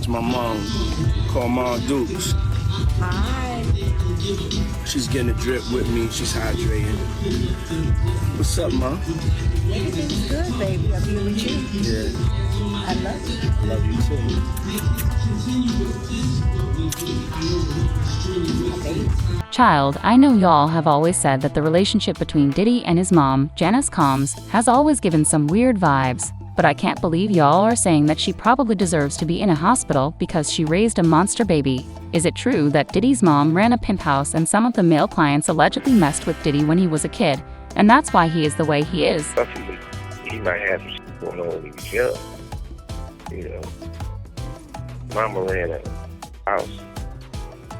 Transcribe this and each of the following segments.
It's my mom. Call Mom Dukes. Hi. She's getting a drip with me. She's hydrating. What's up, Mom? Everything's good, baby. I'm here with you. Yeah. I love you. I love you too. My baby. Child, I know y'all have always said that the relationship between Diddy and his mom, Janice Combs, has always given some weird vibes. But I can't believe y'all are saying that she probably deserves to be in a hospital because she raised a monster baby. Is it true that Diddy's mom ran a pimp house and some of the male clients allegedly messed with Diddy when he was a kid, and that's why he is the way he is? He might have some shit going on when he was young. You know, Mama ran a house.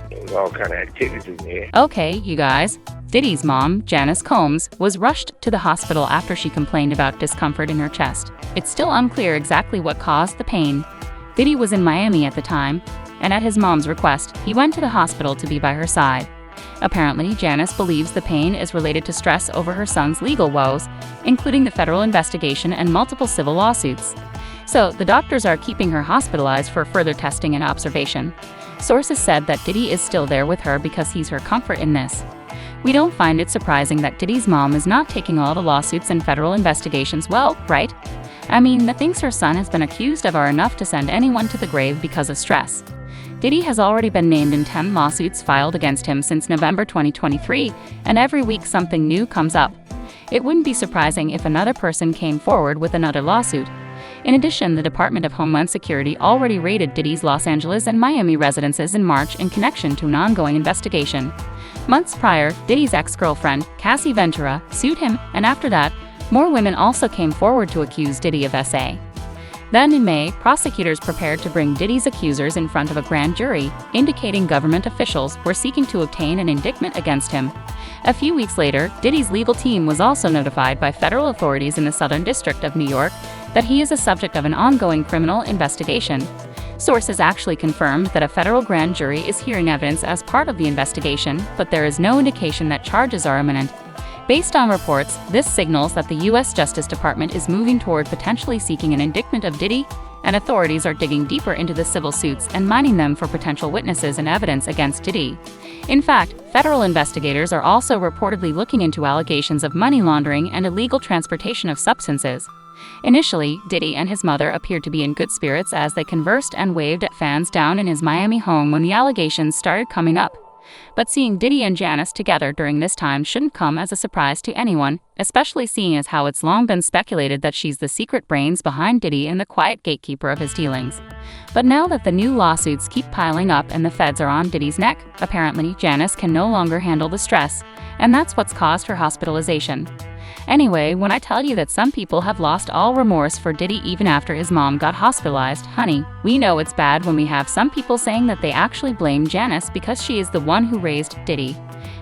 There was all kind of activities in there. Okay, you guys. Diddy's mom, Janice Combs, was rushed to the hospital after she complained about discomfort in her chest. It's still unclear exactly what caused the pain. Diddy was in Miami at the time, and at his mom's request, he went to the hospital to be by her side. Apparently, Janice believes the pain is related to stress over her son's legal woes, including the federal investigation and multiple civil lawsuits. So, the doctors are keeping her hospitalized for further testing and observation. Sources said that Diddy is still there with her because he's her comfort in this. We don't find it surprising that Diddy's mom is not taking all the lawsuits and federal investigations well, right? I mean, the things her son has been accused of are enough to send anyone to the grave because of stress. Diddy has already been named in 10 lawsuits filed against him since November 2023, and every week something new comes up. It wouldn't be surprising if another person came forward with another lawsuit. In addition, the Department of Homeland Security already raided Diddy's Los Angeles and Miami residences in March in connection to an ongoing investigation. Months prior, Diddy's ex-girlfriend, Cassie Ventura, sued him, and after that, more women also came forward to accuse Diddy of SA. Then in May, prosecutors prepared to bring Diddy's accusers in front of a grand jury, indicating government officials were seeking to obtain an indictment against him. A few weeks later, Diddy's legal team was also notified by federal authorities in the Southern District of New York that he is a subject of an ongoing criminal investigation. Sources actually confirmed that a federal grand jury is hearing evidence as part of the investigation, but there is no indication that charges are imminent. Based on reports, this signals that the U.S. Justice Department is moving toward potentially seeking an indictment of Diddy, and authorities are digging deeper into the civil suits and mining them for potential witnesses and evidence against Diddy. In fact, federal investigators are also reportedly looking into allegations of money laundering and illegal transportation of substances. Initially, Diddy and his mother appeared to be in good spirits as they conversed and waved at fans down in his Miami home when the allegations started coming up. But seeing Diddy and Janice together during this time shouldn't come as a surprise to anyone, especially seeing as how it's long been speculated that she's the secret brains behind Diddy and the quiet gatekeeper of his dealings. But now that the new lawsuits keep piling up and the feds are on Diddy's neck, apparently Janice can no longer handle the stress, and that's what's caused her hospitalization. Anyway, when I tell you that some people have lost all remorse for Diddy even after his mom got hospitalized, honey, we know it's bad when we have some people saying that they actually blame Janice because she is the one who raised Diddy.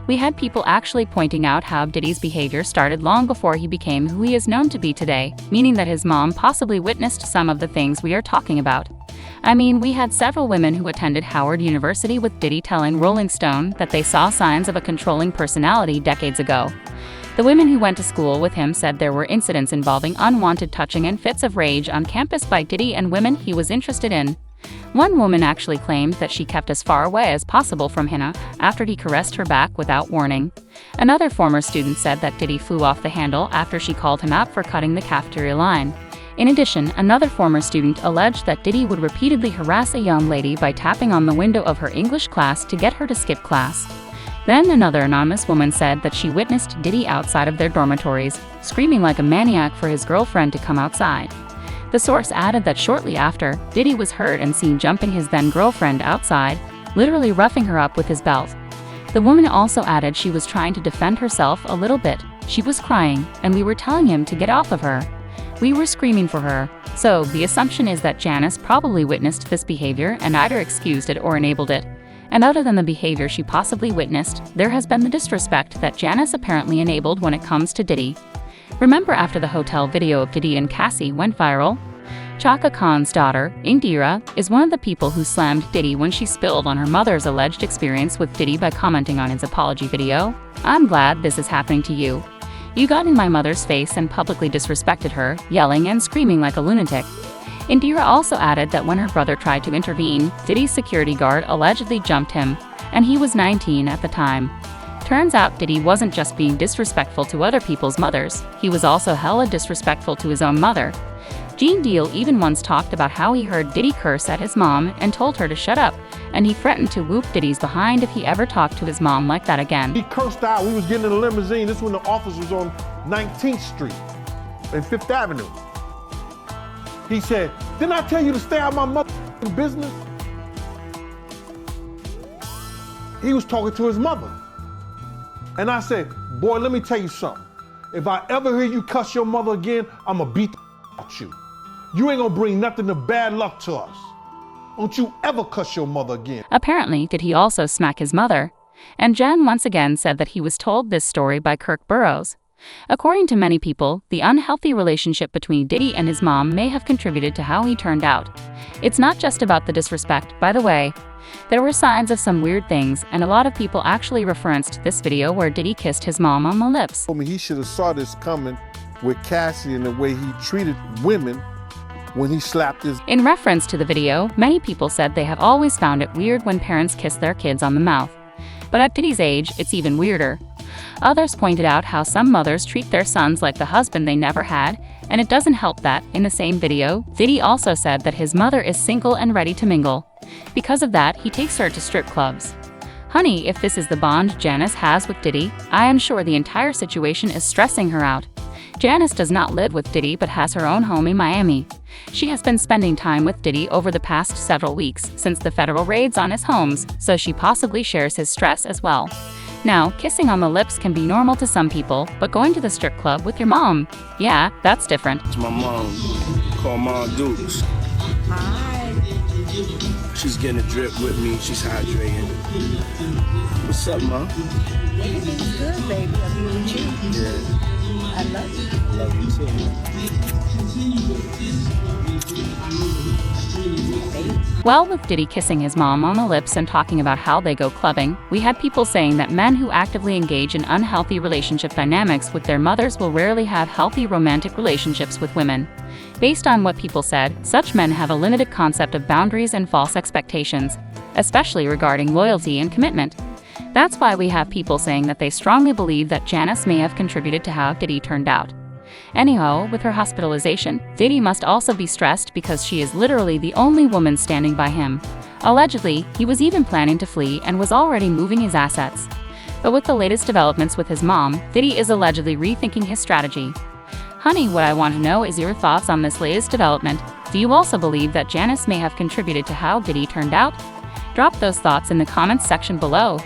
We had people actually pointing out how Diddy's behavior started long before he became who he is known to be today, meaning that his mom possibly witnessed some of the things we are talking about. I mean, we had several women who attended Howard University with Diddy telling Rolling Stone that they saw signs of a controlling personality decades ago. The women who went to school with him said there were incidents involving unwanted touching and fits of rage on campus by Diddy and women he was interested in. One woman actually claimed that she kept as far away as possible from him after he caressed her back without warning. Another former student said that Diddy flew off the handle after she called him out for cutting the cafeteria line. In addition, another former student alleged that Diddy would repeatedly harass a young lady by tapping on the window of her English class to get her to skip class. Then another anonymous woman said that she witnessed Diddy outside of their dormitories, screaming like a maniac for his girlfriend to come outside. The source added that shortly after, Diddy was heard and seen jumping his then-girlfriend outside, literally roughing her up with his belt. The woman also added she was trying to defend herself a little bit. She was crying, and we were telling him to get off of her. We were screaming for her. So, the assumption is that Janice probably witnessed this behavior and either excused it or enabled it. And other than the behavior she possibly witnessed, there has been the disrespect that Janice apparently enabled when it comes to Diddy. Remember after the hotel video of Diddy and Cassie went viral? Chaka Khan's daughter, Indira, is one of the people who slammed Diddy when she spilled on her mother's alleged experience with Diddy by commenting on his apology video. I'm glad this is happening to you. You got in my mother's face and publicly disrespected her, yelling and screaming like a lunatic. Indira also added that when her brother tried to intervene, Diddy's security guard allegedly jumped him, and he was 19 at the time. Turns out Diddy wasn't just being disrespectful to other people's mothers, he was also hella disrespectful to his own mother. Gene Deal even once talked about how he heard Diddy curse at his mom and told her to shut up, and he threatened to whoop Diddy's behind if he ever talked to his mom like that again. He cursed out. We was getting in a limousine. This is when the office was on 19th Street and 5th Avenue. He said, "Didn't I tell you to stay out of my motherfucking business?" He was talking to his mother. And I said, "Boy, let me tell you something. If I ever hear you cuss your mother again, I'ma beat the out you. You ain't gonna bring nothing but bad luck to us. Don't you ever cuss your mother again." Apparently, did he also smack his mother? And Jen once again said that he was told this story by Kirk Burroughs. According to many people, the unhealthy relationship between Diddy and his mom may have contributed to how he turned out. It's not just about the disrespect, by the way. There were signs of some weird things, and a lot of people actually referenced this video where Diddy kissed his mom on the lips. Told me he should have saw this coming with Cassie and the way he treated women when he slapped his. In reference to the video, many people said they have always found it weird when parents kiss their kids on the mouth. But at Diddy's age, it's even weirder. Others pointed out how some mothers treat their sons like the husband they never had, and it doesn't help that, in the same video, Diddy also said that his mother is single and ready to mingle. Because of that, he takes her to strip clubs. Honey, if this is the bond Janice has with Diddy, I am sure the entire situation is stressing her out. Janice does not live with Diddy but has her own home in Miami. She has been spending time with Diddy over the past several weeks since the federal raids on his homes, so she possibly shares his stress as well. Now, kissing on the lips can be normal to some people, but going to the strip club with your mom, yeah, that's different. It's my mom. Call Mom Dukes. Hi. She's getting a drip with me. She's hydrating. What's up, Mom? Everything's good, baby. I'm here with you. Yeah, I love you. love you too. Well, with Diddy kissing his mom on the lips and talking about how they go clubbing, we had people saying that men who actively engage in unhealthy relationship dynamics with their mothers will rarely have healthy romantic relationships with women. Based on what people said, such men have a limited concept of boundaries and false expectations, especially regarding loyalty and commitment. That's why we have people saying that they strongly believe that Janice may have contributed to how Diddy turned out. Anyhow, with her hospitalization, Diddy must also be stressed because she is literally the only woman standing by him. Allegedly, he was even planning to flee and was already moving his assets. But with the latest developments with his mom, Diddy is allegedly rethinking his strategy. Honey, what I want to know is your thoughts on this latest development. Do you also believe that Janice may have contributed to how Diddy turned out? Drop those thoughts in the comments section below.